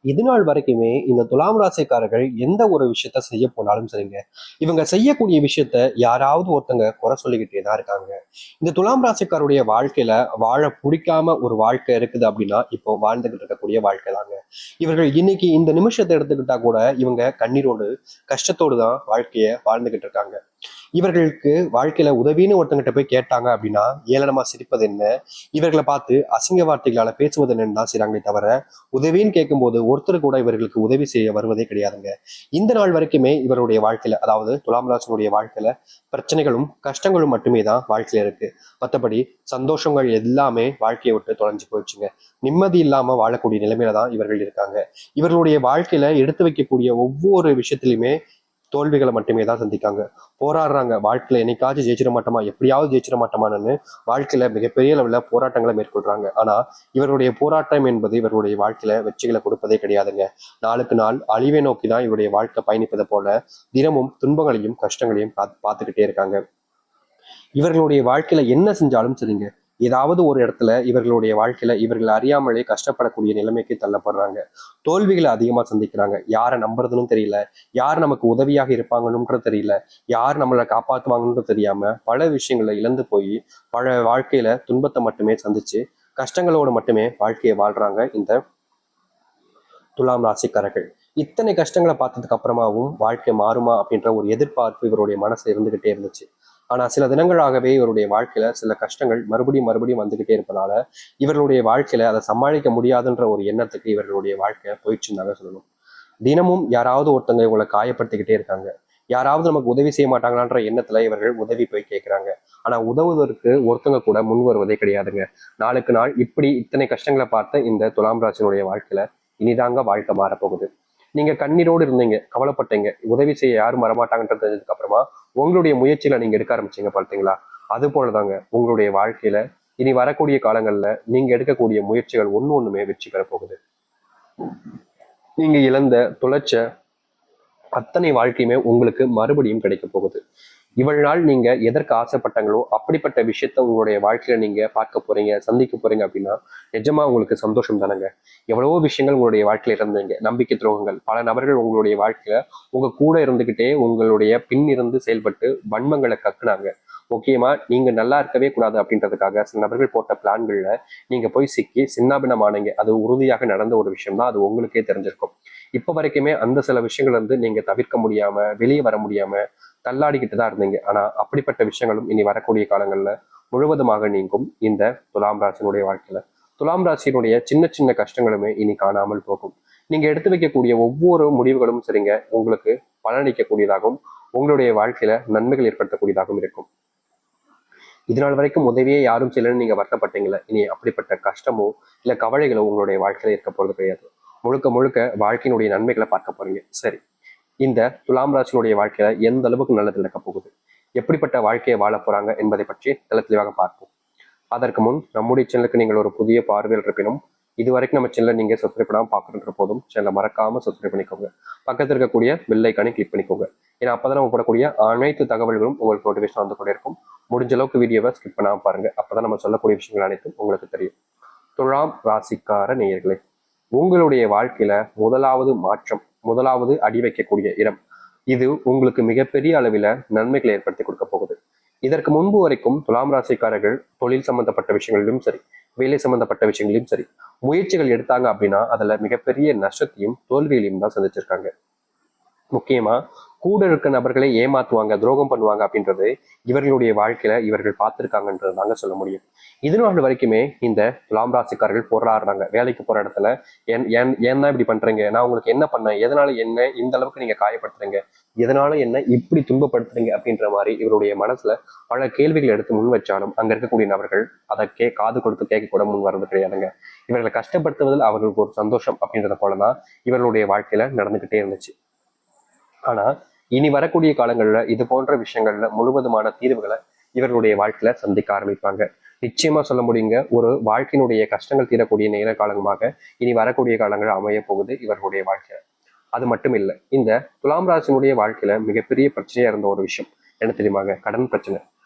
இது நாள் வரைக்குமே இந்த துலாம் ராசிக்காரர்கள் எந்த ஒரு விஷயத்த செய்ய போனாலும் சரிங்க, இவங்க செய்யக்கூடிய விஷயத்த யாராவது ஒருத்தங்க குறை சொல்லிக்கிட்டே தான் இருக்காங்க. இந்த துலாம் ராசிக்காருடைய வாழ்க்கையில வாழ பிடிக்காம ஒரு வாழ்க்கை இருக்குது அப்படின்னா இப்போ வாழ்ந்துகிட்டு இருக்கக்கூடிய வாழ்க்கை தாங்க. இவர்கள் இன்னைக்கு இந்த நிமிஷத்தை எடுத்துக்கிட்டா கூட இவங்க கண்ணீரோடு கஷ்டத்தோடு தான் வாழ்க்கைய வாழ்ந்துகிட்டு இருக்காங்க. இவர்களுக்கு வாழ்க்கையில உதவின்னு ஒருத்தங்கிட்ட போய் கேட்டாங்க அப்படின்னா ஏளனமா சிரிப்பது என்ன, இவர்களை பார்த்து அசிங்க வார்த்தைகளால பேசுவது என்னன்னு தான் செய்றாங்களே தவிர, உதவின்னு கேட்கும்போது ஒருத்தர் கூட இவர்களுக்கு உதவி செய்ய வருவதே கிடையாதுங்க. இந்த நாள் வரைக்குமே இவருடைய வாழ்க்கையில, அதாவது துலாம் ராசினுடைய வாழ்க்கையில பிரச்சனைகளும் கஷ்டங்களும் மட்டுமே தான் வாழ்க்கையில இருக்கு. மற்றபடி சந்தோஷங்கள் எல்லாமே வாழ்க்கையை விட்டு தொலைஞ்சு போயிடுச்சுங்க. நிம்மதி இல்லாம வாழக்கூடிய நிலைமையில தான் இவர்கள் இருக்காங்க. இவர்களுடைய வாழ்க்கையில எடுத்து வைக்கக்கூடிய ஒவ்வொரு விஷயத்திலுமே தோல்விகளை மட்டுமே தான் சந்திக்காங்க. போராடுறாங்க, வாழ்க்கையில என்னைக்காச்சும் ஜெயிச்சிட மாட்டோமா, எப்படியாவது ஜெயிச்சிட மாட்டோமான்னு வாழ்க்கையில மிகப்பெரிய அளவுல போராட்டங்களை மேற்கொள்றாங்க. ஆனா இவருடைய போராட்டம் என்பது இவருடைய வாழ்க்கையில வெற்றிகளை கொடுப்பதே கிடையாதுங்க. நாளுக்கு நாள் அழிவை நோக்கி தான் இவருடைய வாழ்க்கை பயணிப்பதை போல தினமும் துன்பங்களையும் கஷ்டங்களையும் பார்த்துக்கிட்டே இருக்காங்க. இவர்களுடைய வாழ்க்கையில என்ன செஞ்சாலும் சரிங்க, ஏதாவது ஒரு இடத்துல இவர்களுடைய வாழ்க்கையில இவர்கள் அறியாமலே கஷ்டப்படக்கூடிய நிலைமைக்கு தள்ளப்படுறாங்க. தோல்விகளை அதிகமா சந்திக்கிறாங்க. யாரை நம்புறதுன்னு தெரியல, யார் நமக்கு உதவியாக இருப்பாங்கன்னு தெரியல, யார் நம்மளை காப்பாத்துவாங்கன்னு தெரியாம பல விஷயங்களை இழந்து போய் பல வாழ்க்கையில துன்பத்தை மட்டுமே சந்திச்சு கஷ்டங்களோடு மட்டுமே வாழ்க்கையை வாழ்றாங்க இந்த துலாம் ராசிக்காரர்கள். இத்தனை கஷ்டங்களை பார்த்ததுக்கு அப்புறமாவும் வாழ்க்கை மாறுமா அப்படின்ற ஒரு எதிர்பார்ப்பு இவருடைய மனசுல இருந்துகிட்டே இருந்துச்சு. ஆனா சில தினங்களாகவே இவருடைய வாழ்க்கையில சில கஷ்டங்கள் மறுபடியும் மறுபடியும் வந்துகிட்டே இருப்பதால இவர்களுடைய வாழ்க்கையில அதை சமாளிக்க முடியாதுன்ற ஒரு எண்ணத்துக்கு இவர்களுடைய வாழ்க்கை போயிடுச்சுன்னு தாங்க சொல்லணும். தினமும் யாராவது ஒருத்தங்க இவங்களை காயப்படுத்திக்கிட்டே இருக்காங்க. யாராவது நமக்கு உதவி செய்ய மாட்டாங்களான்ற எண்ணத்துல இவர்கள் உதவி போய் கேட்கிறாங்க. ஆனா உதவுவதற்கு ஒருத்தங்க கூட முன் வருவதே கிடையாதுங்க. நாளுக்கு நாள் இப்படி இத்தனை கஷ்டங்களை பார்த்த இந்த துலாம் ராசினுடைய வாழ்க்கையில இனிதாங்க வாழ்க்கை மாறப்போகுது. நீங்க கண்ணீரோடு இருந்தீங்க, கவலைப்பட்டீங்க, உதவி செய்ய யாரும் வரமாட்டாங்கன்றது தெரிஞ்சதுக்கு அப்புறமா உங்களுடைய முயற்சியில நீங்க எடுக்க ஆரம்பிச்சீங்க பார்த்தீங்களா? அது போலதாங்க உங்களுடைய வாழ்க்கையில இனி வரக்கூடிய காலங்கள்ல நீங்க எடுக்கக்கூடிய முயற்சிகள் ஒண்ணுமே வெற்றி பெற போகுது. நீங்க இழந்த தொலைச்ச அத்தனை வாழ்க்கையுமே உங்களுக்கு மறுபடியும் கிடைக்க போகுது. இவ்வளவு நாள் நீங்க எதற்கு ஆசைப்பட்டாங்களோ அப்படிப்பட்ட விஷயத்த உங்களுடைய வாழ்க்கையில நீங்க பார்க்க போறீங்க, சந்திக்க போறீங்க அப்படின்னா நிஜமா உங்களுக்கு சந்தோஷம் தானங்க. எவ்வளவோ விஷயங்கள் உங்களுடைய வாழ்க்கையில இருந்தீங்க, நம்பிக்கை துரோகங்கள், பல நபர்கள் உங்களுடைய வாழ்க்கையில உங்க கூட இருந்துகிட்டே உங்களுடைய பின் இருந்து செயல்பட்டு வன்மங்களை கக்குனாங்க. முக்கியமா நீங்க நல்லா இருக்கவே கூடாது அப்படின்றதுக்காக சில நபர்கள் போட்ட பிளான்கள்ல நீங்க போய் சிக்கி சின்னாபின்னமானீங்க. அது உறுதியாக நடந்த ஒரு விஷயம் தான், அது உங்களுக்கே தெரிஞ்சிருக்கும். இப்ப வரைக்குமே அந்த சில விஷயங்கள் வந்து நீங்க தவிர்க்க முடியாம, வெளியே வர முடியாம தள்ளாடிக்கிட்டு தான் இருந்தீங்க. ஆனா அப்படிப்பட்ட விஷயங்களும் இனி வரக்கூடிய காலங்கள்ல முழுவதுமாக நீங்கும் இந்த துலாம் ராசியினுடைய வாழ்க்கையில. துலாம் ராசியினுடைய சின்ன சின்ன கஷ்டங்களுமே இனி காணாமல் போகும். நீங்க எடுத்து வைக்கக்கூடிய ஒவ்வொரு முடிவுகளும் சரிங்க, உங்களுக்கு பலனளிக்கக்கூடியதாகவும் உங்களுடைய வாழ்க்கையில நன்மைகள் ஏற்படுத்தக்கூடியதாகவும் இருக்கும். இதனால் வரைக்கும் உதவியே யாரும் செய்யலன்னு நீங்க வருத்தப்பட்டீங்களே, இனி அப்படிப்பட்ட கஷ்டமோ இல்ல கவலைகளோ உங்களுடைய வாழ்க்கையில இருக்க போறது கிடையாது. முழுக்க முழுக்க வாழ்க்கையினுடைய நன்மைகளை பார்க்க போறீங்க. சரி, இந்த துலாம் ராசியினுடைய வாழ்க்கையில எந்த அளவுக்கு நல்லது நடக்க போகுது, எப்படிப்பட்ட வாழ்க்கையை வாழ போறாங்க என்பதை பற்றி தெளிவாக பார்ப்போம். அதற்கு முன் நம்முடைய சேனலுக்கு நீங்கள் ஒரு புதிய பார்வையில் இருப்பினும் இது வரைக்கும் நம்ம சேனலை நீங்க சப்ஸ்கிரைப் பண்ணாம பார்க்குற போதும் சேனலை மறக்காம சப்ஸ்கிரைப் பண்ணிக்கோங்க. பக்கத்தில் இருக்கக்கூடிய பெல் ஐக்கானை கிளிக் பண்ணிக்கோங்க. ஏன்னா அப்பதான் நம்ம போடக்கூடிய அனைத்து தகவல்களும் உங்களுக்கு நோட்டிஃபிகேஷன் வந்து கொண்டே இருக்கும். முடிஞ்ச அளவுக்கு வீடியோவை ஸ்கிப் பண்ணாம பாருங்க. அப்பதான் நம்ம சொல்லக்கூடிய விஷயங்கள் அனைத்தும் உங்களுக்கு தெரியும். துலாம் ராசிக்கார நேயர்களே, உங்களுடைய வாழ்க்கையில முதலாவது மாற்றம், முதலாவது அடி வைக்கக்கூடிய இடம், இது உங்களுக்கு மிகப்பெரிய அளவில் நன்மைகளை ஏற்படுத்தி கொடுக்க போகுது. இதற்கு முன்பு வரைக்கும் துலாம் ராசிக்காரர்கள் தொழில் சம்பந்தப்பட்ட விஷயங்களிலும் சரி, வேலை சம்பந்தப்பட்ட விஷயங்களிலும் சரி, முயற்சிகள் எடுத்தாங்க அப்படின்னா அதுல மிகப்பெரிய நஷ்டத்தையும் தோல்வியிலையும் தான் சந்திச்சிருக்காங்க. முக்கியமா கூட இருக்க நபர்களை ஏமாத்துவாங்க, துரோகம் பண்ணுவாங்க அப்படின்றது இவர்களுடைய வாழ்க்கையில இவர்கள் பார்த்திருக்காங்கன்றது தாங்க சொல்ல முடியும். இது நாள் வரைக்குமே இந்த துலாம் ராசிக்காரர்கள் போராடுறாங்க. வேலைக்கு போற இடத்துல ஏன் தான் இப்படி பண்றீங்க, நான் உங்களுக்கு என்ன பண்ணேன், எதனால என்ன இந்த அளவுக்கு நீங்க காயப்படுத்துறீங்க, எதனால என்ன இப்படி துன்பப்படுத்துறீங்க அப்படின்ற மாதிரி இவருடைய மனசுல பல கேள்விகள் எடுத்து முன் வச்சாலும் அங்க இருக்கக்கூடிய நபர்கள் அதை காது கொடுத்து கேட்க கூட முன் வர்றது கிடையாதுங்க. இவர்களை கஷ்டப்படுத்துவதில் அவர்களுக்கு ஒரு சந்தோஷம் அப்படின்றத போலதான் இவர்களுடைய வாழ்க்கையில நடந்துகிட்டே இருந்துச்சு. ஆனா இனி வரக்கூடிய காலங்கள்ல இது போன்ற விஷயங்கள்ல முழுவதுமான தீர்வுகளை இவர்களுடைய வாழ்க்கையில சந்திக்க ஆரம்பிப்பாங்க. நிச்சயமா சொல்ல முடியுங்க, ஒரு வாழ்க்கையினுடைய கஷ்டங்கள் தீரக்கூடிய நேர காலமாக இனி வரக்கூடிய காலங்கள் அமைய போகுது இவர்களுடைய வாழ்க்கையில. அது மட்டும் இல்லை, இந்த துலாம் ராசினுடைய வாழ்க்கையில மிகப்பெரிய பிரச்சனையா இருந்த ஒரு விஷயம் என்ன தெரியுமாங்க? கடன் பிரச்சனை.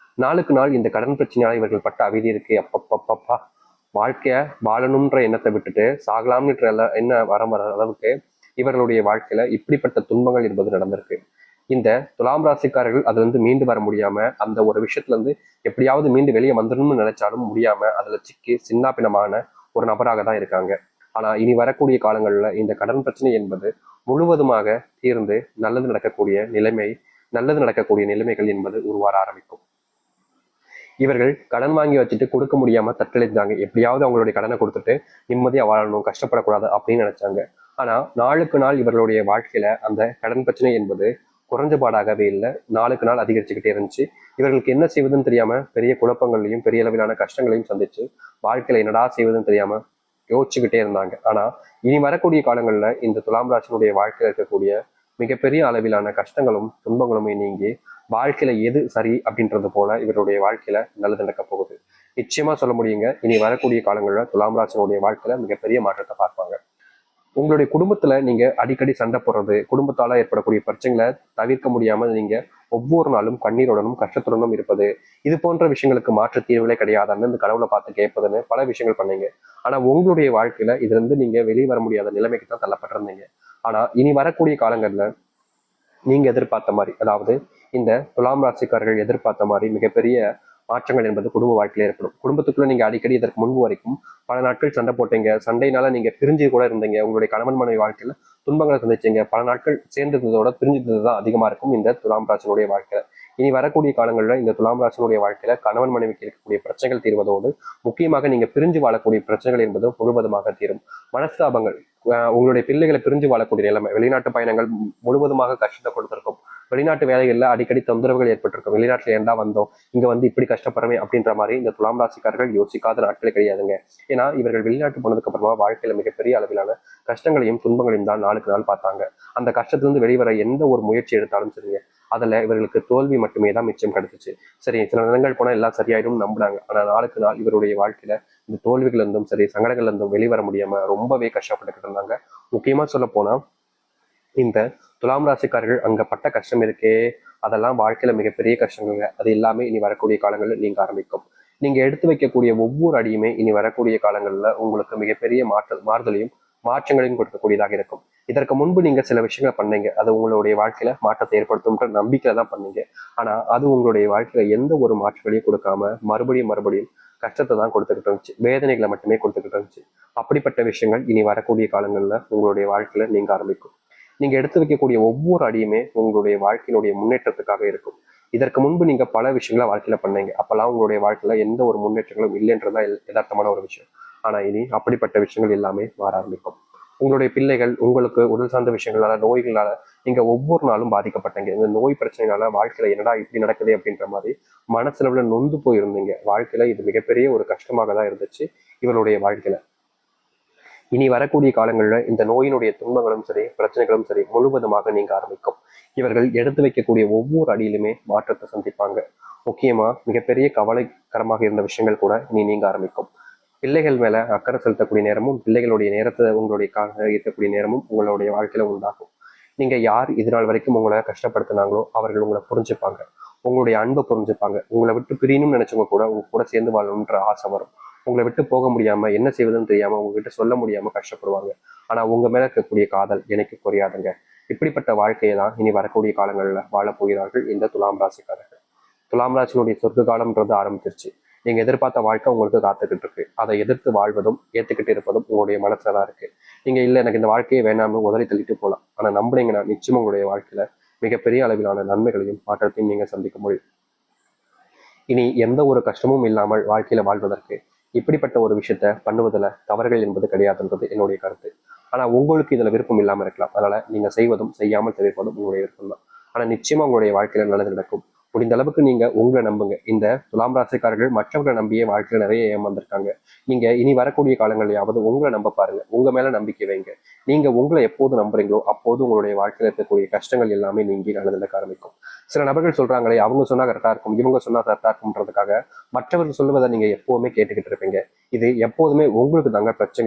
நாளுக்கு நாள் இந்த கடன் பிரச்சனையால இவர்கள் பட்ட அவதி இருக்கு அப்பப்பப்பா வாழ்க்கைய வாழணுன்ற எண்ணத்தை விட்டுட்டு சாகலாம்ன்ற என்ன வர அளவுக்கு இவர்களுடைய வாழ்க்கையில இப்படிப்பட்ட துன்பங்கள் என்பது நடந்திருக்கு. இந்த துலாம் ராசிக்காரர்கள் அதுல இருந்து மீண்டு வர முடியாம, அந்த ஒரு விஷயத்துல இருந்து எப்படியாவது மீண்டு வெளியே வந்துடணும்னு நினைச்சாலும் முடியாம அதுல சிக்கி சின்னாபின்னமான ஒரு நபராக தான் இருக்காங்க. ஆனா இனி வரக்கூடிய காலங்கள்ல இந்த கடன் பிரச்சனை என்பது முழுவதுமாக தீர்ந்து நல்லது நடக்கக்கூடிய நிலைமைகள் என்பது உருவார ஆரம்பிக்கும். இவர்கள் கடன் வாங்கி வச்சுட்டு கொடுக்க முடியாம தத்தளித்தாங்க. எப்படியாவது அவங்களுடைய கடனை கொடுத்துட்டு நிம்மதியா வாழணும், கஷ்டப்படக்கூடாது அப்படின்னு நினைச்சாங்க. ஆனா நாளுக்கு நாள் இவர்களுடைய வாழ்க்கையில அந்த கடன் பிரச்சனை என்பது குறைஞ்சபாடாகவே இல்லை, நாளுக்கு நாள் அதிகரிச்சுக்கிட்டே இருந்துச்சு. இவர்களுக்கு என்ன செய்வதுன்னு தெரியாம பெரிய குழப்பங்களையும் பெரிய அளவிலான கஷ்டங்களையும் சந்திச்சு வாழ்க்கையில என்னடா செய்வதுன்னு தெரியாம யோசிச்சுக்கிட்டே இருந்தாங்க. ஆனா இனி வரக்கூடிய காலங்கள்ல இந்த துலாம் ராசினுடைய வாழ்க்கையில இருக்கக்கூடிய மிகப்பெரிய அளவிலான கஷ்டங்களும் துன்பங்களுமே நீங்கி வாழ்க்கையில எது சரி அப்படின்றது போல இவருடைய வாழ்க்கையில நல்லது நடக்க போகுது. நிச்சயமா சொல்ல முடியுங்க, இனி வரக்கூடிய காலங்கள்ல துலாம் ராசினுடைய வாழ்க்கையில மிகப்பெரிய மாற்றத்தை பார்ப்பாங்க. உங்களுடைய குடும்பத்துல நீங்க அடிக்கடி சண்டை போடுறது, குடும்பத்தால ஏற்படக்கூடிய பிரச்சனைகளை தவிர்க்க முடியாம நீங்க ஒவ்வொரு நாளும் கண்ணீருடனும் கஷ்டத்துடனும் இருப்பது, இது போன்ற விஷயங்களுக்கு மாற்று தீர்வுகளே கிடையாதுன்னு இந்த கடவுளை பார்த்து கேட்பதுன்னு பல விஷயங்கள் பண்ணீங்க. ஆனா உங்களுடைய வாழ்க்கையில இதுல இருந்து நீங்க வெளியே வர முடியாத நிலைமைக்கு தான் தள்ளப்பட்டிருந்தீங்க. ஆனா இனி வரக்கூடிய காலங்கள்ல நீங்க எதிர்பார்த்த மாதிரி, அதாவது இந்த துலாம் ராசிக்காரர்கள் எதிர்பார்த்த மாதிரி மிகப்பெரிய மாற்றங்கள் என்பது குடும்ப வாழ்க்கையில ஏற்படும். குடும்பத்துக்குள்ள நீங்க அடிக்கடி இதற்கு முன்பு வரைக்கும் பல நாட்கள் சண்டை போட்டீங்க, சண்டையினால நீங்க பிரிஞ்சு கூட இருந்தீங்க, உங்களுடைய கணவன் மனைவி வாழ்க்கையில துன்பங்களை சந்திச்சீங்க, பல நாட்கள் சேர்ந்திருந்ததோட பிரிஞ்சிருந்தது தான் அதிகமா இருக்கும் இந்த துலாம் ராசினுடைய வாழ்க்கையில. இனி வரக்கூடிய காலங்களில் இந்த துலாம் ராசினுடைய வாழ்க்கையில கணவன் மனைவிக்கு இருக்கக்கூடிய பிரச்சனைகள் தீர்வதோடு முக்கியமாக நீங்க பிரிஞ்சு வாழக்கூடிய பிரச்சனைகள் என்பது முழுவதுமாக தீரும். மனஸ்தாபங்கள், உங்களுடைய பிள்ளைகளை பிரிஞ்சு வாழக்கூடிய நிலைமை, வெளிநாட்டு பயணங்கள் முழுவதுமாக கஷ்டத்தை கொடுத்திருக்கும். வெளிநாட்டு வேலைகள்ல அடிக்கடி தொந்தரவுகள் ஏற்பட்டிருக்கும். வெளிநாட்டுல ஏண்டா வந்தோம், இங்க வந்து இப்படி கஷ்டப்படுறமே அப்படின்ற மாதிரி இந்த துலாம் ராசிக்காரர்கள் யோசிக்காத நாட்களே கிடையாதுங்க. ஏன்னா இவர்கள் வெளிநாட்டு போனதுக்கு அப்புறமா வாழ்க்கையில மிகப்பெரிய அளவிலான கஷ்டங்களையும் துன்பங்களையும் தான் நாளுக்கு நாள் பார்த்தாங்க. அந்த கஷ்டத்திலிருந்து வெளிவர எந்த ஒரு முயற்சி எடுத்தாலும் சரிங்க, அதுல இவர்களுக்கு தோல்வி மட்டுமே தான் மிச்சம் கிடைச்சிச்சு. சரி, சில நேரங்கள் போனா எல்லாம் சரியாயிடும் நம்பினாங்க. ஆனா நாளுக்கு நாள் இவருடைய வாழ்க்கையில இந்த தோல்விகள் இருந்தும் சரி, சங்கடங்கள் இருந்தும் வெளிவர முடியாம ரொம்பவே கஷ்டப்பட்டுக்கிட்டு இருந்தாங்க. முக்கியமா சொல்ல போனா இந்த துலாம் ராசிக்காரர்கள் அங்க பட்ட கஷ்டம் இருக்கே, அதெல்லாம் வாழ்க்கையில மிகப்பெரிய கஷ்டங்க. அது எல்லாமே இனி வரக்கூடிய காலங்களில் நீங்க ஆரம்பிக்கும். நீங்க எடுத்து வைக்கக்கூடிய ஒவ்வொரு அடியுமே இனி வரக்கூடிய காலங்கள்ல உங்களுக்கு மிகப்பெரிய மாறுதலையும் மாற்றங்களையும் கொடுக்கக்கூடியதாக இருக்கும். இதற்கு முன்பு நீங்க சில விஷயங்களை பண்ணீங்க, அது உங்களுடைய வாழ்க்கையில மாற்றத்தை ஏற்படுத்தும்ன்ற நம்பிக்கையில தான் பண்ணீங்க. ஆனா அது உங்களுடைய வாழ்க்கையில எந்த ஒரு மாற்றங்களையும் கொடுக்காம மறுபடியும் கஷ்டத்தை தான் கொடுத்துக்கிட்டு இருந்துச்சு, வேதனைகளை மட்டுமே கொடுத்துக்கிட்டு இருந்துச்சு. அப்படிப்பட்ட விஷயங்கள் இனி வரக்கூடிய காலங்கள்ல உங்களுடைய வாழ்க்கையில நீங்க ஆரம்பிக்கும். நீங்க எடுத்து வைக்கக்கூடிய ஒவ்வொரு அடியுமே உங்களுடைய வாழ்க்கையினுடைய முன்னேற்றத்துக்காக இருக்கும். இதற்கு முன்பு நீங்க பல விஷயங்களை வாழ்க்கையில பண்ணீங்க, அப்பெல்லாம் உங்களுடைய வாழ்க்கையில எந்த ஒரு முன்னேற்றங்களும் இல்லைன்றதான் யதார்த்தமான ஒரு விஷயம். ஆனா இனி அப்படிப்பட்ட விஷயங்கள் எல்லாமே மாற ஆரம்பிக்கும். உங்களுடைய பிள்ளைகள் உங்களுக்கு உடல் சார்ந்த விஷயங்களால, நோய்களால நீங்க ஒவ்வொரு நாளும் பாதிக்கப்பட்டீங்க. இந்த நோய் பிரச்சனைனால வாழ்க்கையில என்னடா இப்படி நடக்குது அப்படின்ற மாதிரி மனசுல நொந்து போயிருந்தீங்க. வாழ்க்கையில இது மிகப்பெரிய ஒரு கஷ்டமாக தான் இருந்துச்சு இவருடைய வாழ்க்கையில. இனி வரக்கூடிய காலங்களில் இந்த நோயினுடைய துன்பங்களும் சரி, பிரச்சனைகளும் சரி முழுவதுமாக நீங்க ஆரம்பிக்கும். இவர்கள் எடுத்து வைக்கக்கூடிய ஒவ்வொரு அடியிலுமே மாற்றத்தை சந்திப்பாங்க. முக்கியமா மிகப்பெரிய கவலைக்கரமாக இருந்த விஷயங்கள் கூட இனி நீங்க ஆரம்பிக்கும். பிள்ளைகள் மேல அக்கறை செலுத்தக்கூடிய நேரமும், பிள்ளைகளுடைய நேரத்தை உங்களுடைய இருக்கக்கூடிய நேரமும் உங்களுடைய வாழ்க்கையில உண்டாகும். நீங்க யார் இதனால் வரைக்கும் உங்களை கஷ்டப்படுத்தினாங்களோ அவர்கள் உங்களை புரிஞ்சுப்பாங்க, உங்களுடைய அன்பை புரிஞ்சுப்பாங்க. உங்களை விட்டு பிரியணும்னு நினைச்சவங்க கூட உங்க கூட சேர்ந்து வாழணுன்ற ஆசை வரும். உங்களை விட்டு போக முடியாம என்ன செய்வதுன்னு தெரியாம உங்ககிட்ட சொல்ல முடியாம கஷ்டப்படுவாங்க. ஆனா உங்க மேல இருக்கக்கூடிய காதல் எனக்கு குறையாதுங்க. இப்படிப்பட்ட வாழ்க்கையை தான் இனி வரக்கூடிய காலங்கள்ல வாழப் போகிறார்கள் இந்த துலாம் ராசிக்காரர்கள். துலாம் ராசியினுடைய சொர்க்க காலம்ன்றது ஆரம்பிச்சிருச்சு. நீங்க எதிர்பார்த்த வாழ்க்கை உங்களுக்கு காத்துக்கிட்டு இருக்கு. அதை எதிர்த்து வாழ்வதும் ஏத்துக்கிட்டு இருப்பதும் உங்களுடைய மனசுலதான் இருக்கு. நீங்க இல்ல எனக்கு இந்த வாழ்க்கையை வேணாம்னு உதறி தள்ளிட்டு போகலாம். ஆனா நம்புனீங்கன்னா நிச்சயம் உங்களுடைய வாழ்க்கையில மிகப்பெரிய அளவிலான நன்மைகளையும் மாற்றத்தையும் நீங்க சந்திக்க முடியும். இனி எந்த ஒரு கஷ்டமும் இல்லாமல் வாழ்க்கையில வாழ்வதற்கு இப்படிப்பட்ட ஒரு விஷயத்த பண்ணுவதில் தவறுகள் என்பது கிடையாதுன்றது என்னுடைய கருத்து. ஆனா உங்களுக்கு இதுல விருப்பம் இல்லாம இருக்கலாம். அதனால நீங்க செய்வதும் செய்யாமல் தவிர்ப்பதும் உங்களுடைய விருப்பம் தான். ஆனா நிச்சயமா உங்களுடைய வாழ்க்கையில நல்லது நடக்கும். முடிந்த அளவுக்கு நீங்க உங்களை நம்புங்க. இந்த துலாம் ராசிக்காரர்கள் மற்றவர்களை நம்பியே வாழ்க்கையில நிறைய ஏமாந்திருக்காங்க. நீங்க இனி வரக்கூடிய காலங்களையாவது உங்களை நம்ப பாருங்க, உங்க மேல நம்பிக்கை வைங்க. நீங்க உங்களை எப்போது நம்புறீங்களோ அப்போது உங்களுடைய வாழ்க்கையில இருக்கக்கூடிய கஷ்டங்கள் எல்லாமே நீங்கி நல்லது நடக்க ஆரம்பிக்கும். சில நபர்கள் சொல்றாங்களே, அவங்க சொன்னா கரெக்டா இருக்கும், இவங்க சொன்னா கரெக்டா இருக்கும்ன்றதுக்காக மற்றவர்கள் சொல்லுவதை நீங்க எப்பவுமே கேட்டுக்கிட்டு இருப்பீங்க. இது எப்போதுமே உங்களுக்கு தாங்க பிரச்சனை.